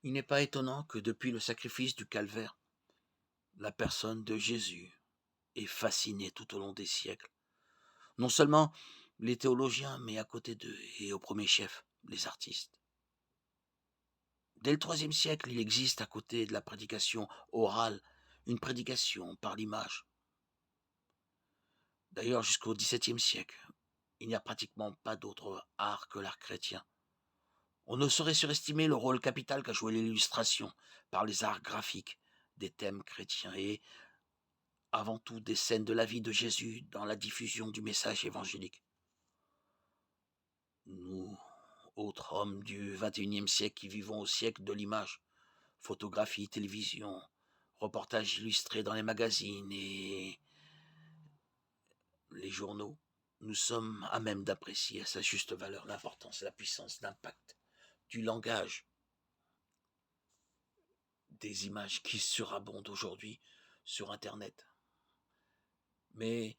Il n'est pas étonnant que depuis le sacrifice du calvaire, la personne de Jésus ait fasciné tout au long des siècles. Non seulement les théologiens, mais à côté d'eux, et au premier chef, les artistes. Dès le IIIe siècle, il existe à côté de la prédication orale, une prédication par l'image. D'ailleurs, jusqu'au XVIIe siècle, il n'y a pratiquement pas d'autre art que l'art chrétien. On ne saurait surestimer le rôle capital qu'a joué l'illustration par les arts graphiques des thèmes chrétiens et, avant tout, des scènes de la vie de Jésus dans la diffusion du message évangélique. Nous, autres hommes du XXIe siècle qui vivons au siècle de l'image, photographie, télévision, reportages illustrés dans les magazines et les journaux, nous sommes à même d'apprécier à sa juste valeur l'importance, la puissance, l'impact du langage, des images qui surabondent aujourd'hui sur Internet. Mais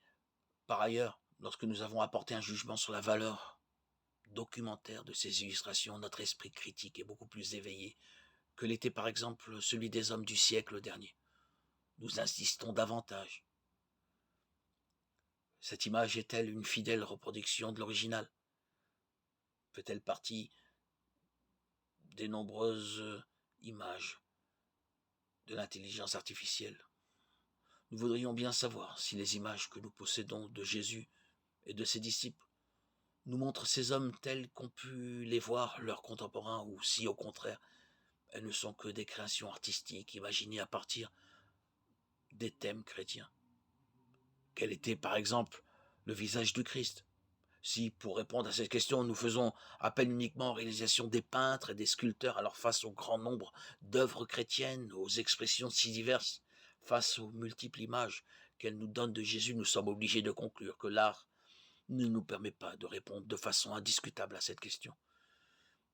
par ailleurs, lorsque nous avons apporté un jugement sur la valeur documentaire de ces illustrations, notre esprit critique est beaucoup plus éveillé que l'était par exemple celui des hommes du siècle dernier. Nous insistons davantage. Cette image est-elle une fidèle reproduction de l'original? Fait-elle partie des nombreuses images de l'intelligence artificielle? Nous voudrions bien savoir si les images que nous possédons de Jésus et de ses disciples nous montrent ces hommes tels qu'ont pu les voir leurs contemporains, ou si au contraire elles ne sont que des créations artistiques imaginées à partir des thèmes chrétiens. Quel était par exemple le visage du Christ? Si, pour répondre à cette question, nous faisons appel uniquement aux réalisations des peintres et des sculpteurs, alors face au grand nombre d'œuvres chrétiennes, aux expressions si diverses, face aux multiples images qu'elles nous donnent de Jésus, nous sommes obligés de conclure que l'art ne nous permet pas de répondre de façon indiscutable à cette question.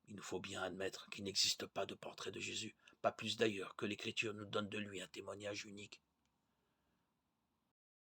Il nous faut bien admettre qu'il n'existe pas de portrait de Jésus, pas plus d'ailleurs que l'Écriture nous donne de lui un témoignage unique.